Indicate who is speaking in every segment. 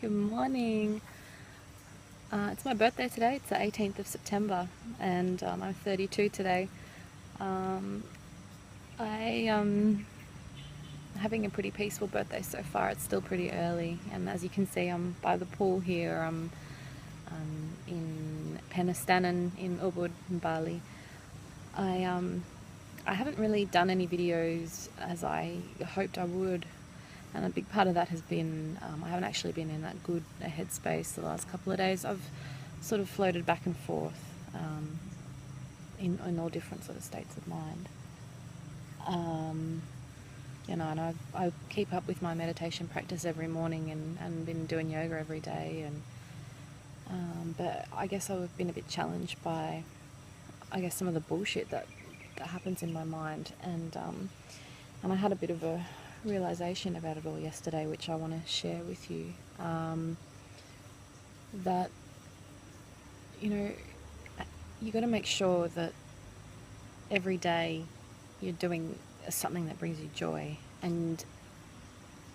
Speaker 1: Good morning. It's my birthday today. It's the 18th of September, and I'm 32 today. I having a pretty peaceful birthday so far. It's still pretty early, and as you can see, I'm by the pool here. I'm in Penastanan in Ubud, in Bali. I haven't really done any videos as I hoped I would. And a big part of that has been I haven't actually been in that good a headspace the last couple of days. I've sort of floated back and forth in all different sort of states of mind. And I keep up with my meditation practice every morning and been doing yoga every day. But I guess I've been a bit challenged by, some of the bullshit that happens in my mind. And I had a bit of a realization about it all yesterday, which I want to share with you. That you got to make sure that every day you're doing something that brings you joy, and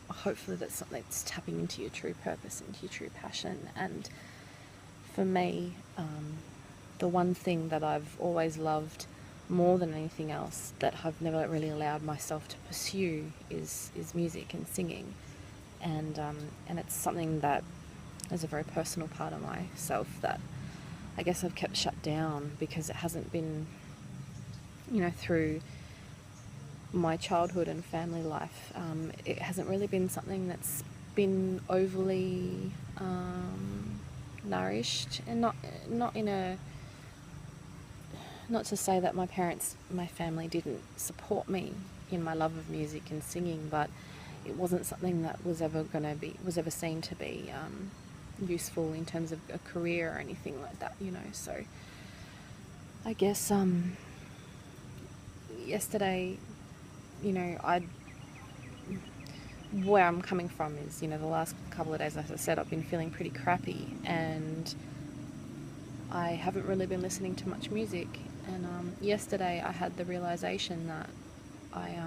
Speaker 1: hopefully that's something that's tapping into your true purpose, into your true passion. And for me, the one thing that I've always loved more than anything else that I've never really allowed myself to pursue is music and singing, and it's something that is a very personal part of myself that I guess I've kept shut down because it hasn't been, through my childhood and family life. It hasn't really been something that's been overly nourished, and not in a, not to say that my family didn't support me in my love of music and singing, but it wasn't something that was ever seen to be useful in terms of a career or anything like that, So I guess yesterday, where I'm coming from is, the last couple of days, as I said, I've been feeling pretty crappy, and I haven't really been listening to much music. And yesterday I had the realization that I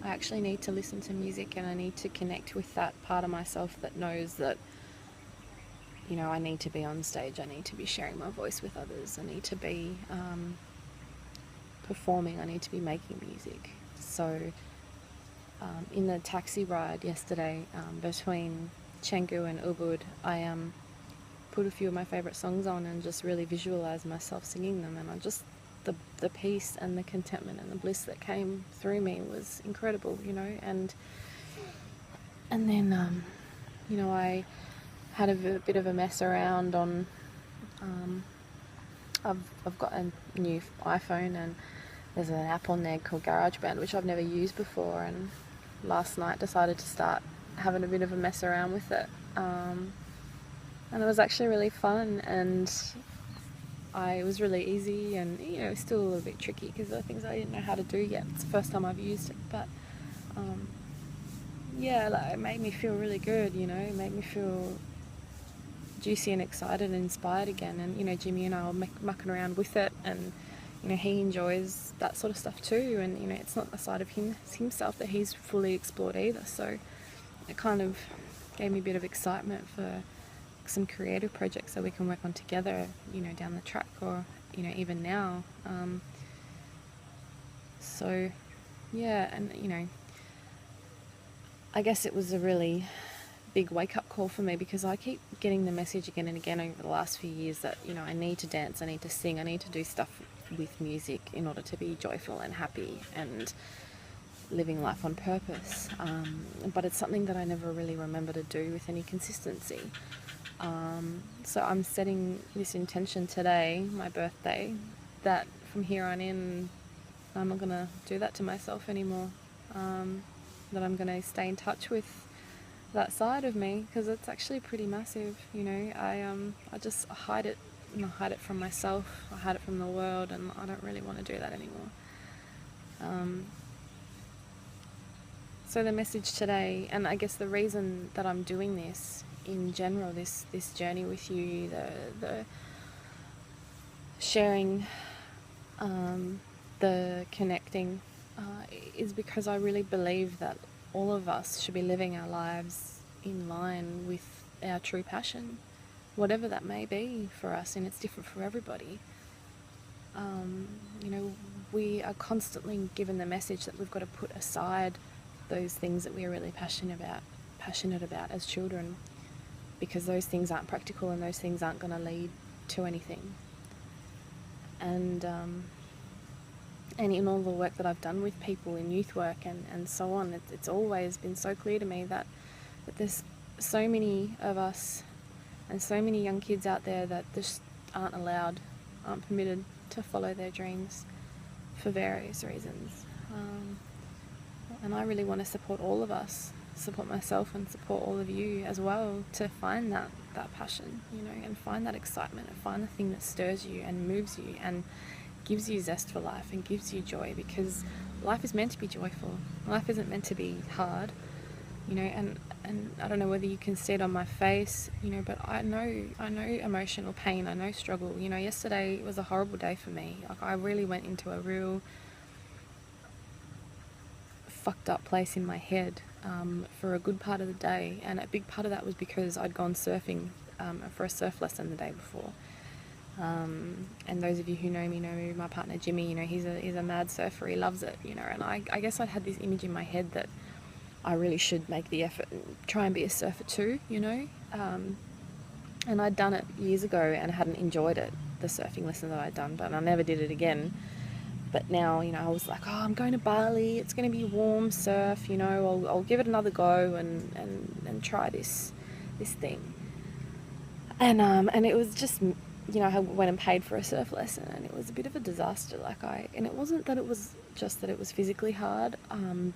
Speaker 1: actually need to listen to music, and I need to connect with that part of myself that knows that, I need to be on stage, I need to be sharing my voice with others, I need to be performing, I need to be making music. So in the taxi ride yesterday between Canggu and Ubud, I put a few of my favourite songs on and just really visualised myself singing them, and the peace and the contentment and the bliss that came through me was incredible, and then I had a bit of a mess around on I've got a new iPhone, and there's an app on there called GarageBand, which I've never used before, and last night decided to start having a bit of a mess around with it, and it was actually really fun, and it was really easy, and it's still a little bit tricky because there are things I didn't know how to do yet. It's the first time I've used it, but it made me feel really good. It made me feel juicy and excited and inspired again. And Jimmy and I were mucking around with it, and he enjoys that sort of stuff too, and it's not a side of himself that he's fully explored either, so it kind of gave me a bit of excitement for some creative projects that we can work on together, down the track, or even now. So yeah, and I guess it was a really big wake-up call for me, because I keep getting the message again and again over the last few years that I need to dance, I need to sing, I need to do stuff with music in order to be joyful and happy and living life on purpose, but it's something that I never really remember to do with any consistency. So I'm setting this intention today, my birthday, that from here on in I'm not going to do that to myself anymore, that I'm going to stay in touch with that side of me, because it's actually pretty massive. I just hide it, and I hide it from myself, I hide it from the world, and I don't really want to do that anymore. So the message today, and I guess the reason that I'm doing this in general, this journey with you, the sharing, the connecting, is because I really believe that all of us should be living our lives in line with our true passion, whatever that may be for us, and it's different for everybody. You know, we are constantly given the message that we've got to put aside those things that we're really passionate about as children, because those things aren't practical and those things aren't going to lead to anything. And in all the work that I've done with people in youth work and so on, it's always been so clear to me that there's so many of us and so many young kids out there that just aren't allowed, aren't permitted to follow their dreams for various reasons. And I really want to support all of us, support myself and support all of you as well, to find that passion, you know, and find that excitement and find the thing that stirs you and moves you and gives you zest for life and gives you joy, because life is meant to be joyful. Life isn't meant to be hard, you know, and I don't know whether you can see it on my face, you know, but I know emotional pain, I know struggle. You know, yesterday was a horrible day for me. Like, I really went into a real fucked up place in my head for a good part of the day, and a big part of that was because I'd gone surfing for a surf lesson the day before. And those of you who know me know my partner Jimmy, you know, he's a mad surfer, he loves it, you know, and I guess I'd had this image in my head that I really should make the effort and try and be a surfer too, you know, and I'd done it years ago and hadn't enjoyed it, the surfing lesson that I'd done, but I never did it again. But now, you know, I was like, oh, I'm going to Bali, it's going to be warm surf, you know, I'll give it another go and try this thing. And it was just, you know, I went and paid for a surf lesson, and it was a bit of a disaster. And it wasn't that it was just that it was physically hard,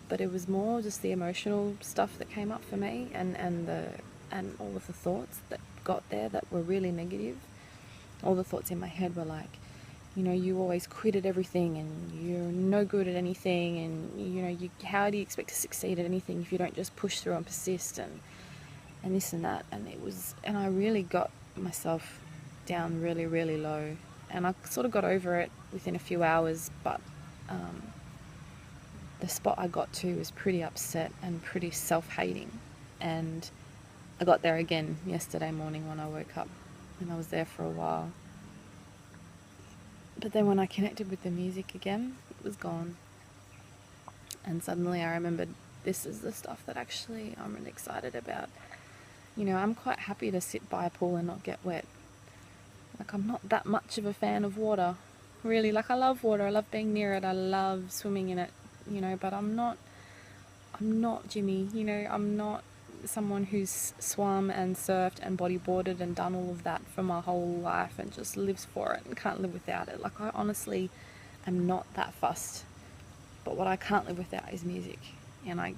Speaker 1: but it was more just the emotional stuff that came up for me, and all of the thoughts that got there that were really negative. All the thoughts in my head were like, you know, you always quit at everything, and you're no good at anything, and you know, how do you expect to succeed at anything if you don't just push through and persist, and this and that. And I really got myself down really, really low, and I sort of got over it within a few hours, but the spot I got to was pretty upset and pretty self-hating, and I got there again yesterday morning when I woke up, and I was there for a while. But then when I connected with the music again, it was gone. And suddenly I remembered, this is the stuff that actually I'm really excited about. You know, I'm quite happy to sit by a pool and not get wet. Like, I'm not that much of a fan of water, really. Like, I love water, I love being near it, I love swimming in it, you know, but I'm not Jimmy, you know, I'm not someone who's swum and surfed and bodyboarded and done all of that for my whole life and just lives for it and can't live without it. Like, I honestly am not that fussed, but what I can't live without is music, and I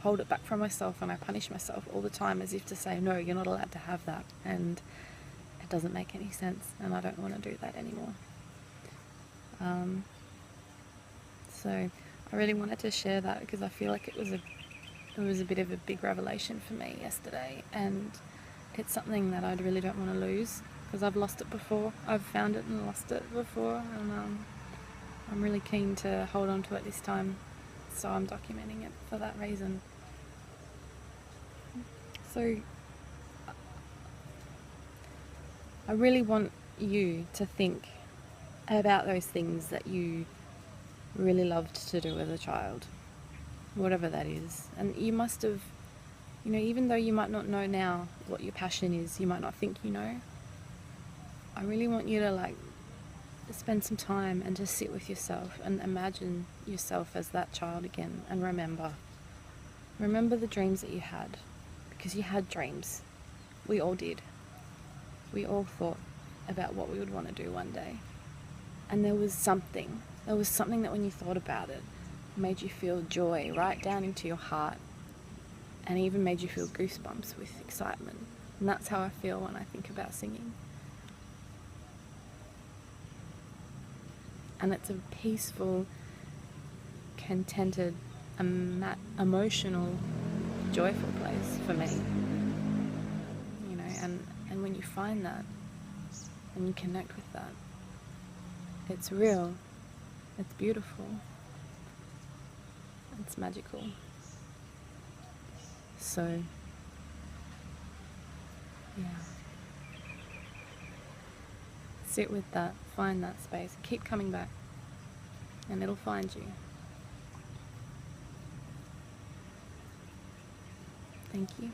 Speaker 1: hold it back from myself, and I punish myself all the time as if to say, no, you're not allowed to have that, and it doesn't make any sense, and I don't want to do that anymore. So I really wanted to share that because I feel like it was a bit of a big revelation for me yesterday, and it's something that I really don't want to lose, because I've lost it before. I've found it and lost it before, and I'm really keen to hold on to it this time, so I'm documenting it for that reason. So I really want you to think about those things that you really loved to do as a child, whatever that is. And you must have, you know, even though you might not know now what your passion is, you might not think you know, I really want you to, like, spend some time and just sit with yourself and imagine yourself as that child again, and remember the dreams that you had, because you had dreams. We all did. We all thought about what we would want to do one day, and there was something that when you thought about it made you feel joy right down into your heart, and even made you feel goosebumps with excitement. And that's how I feel when I think about singing. And it's a peaceful, contented, emotional, joyful place for me. You know, and when you find that and you connect with that, it's real, it's beautiful, it's magical. So Yeah. Sit with that, find that space, keep coming back, and it'll find you. Thank you.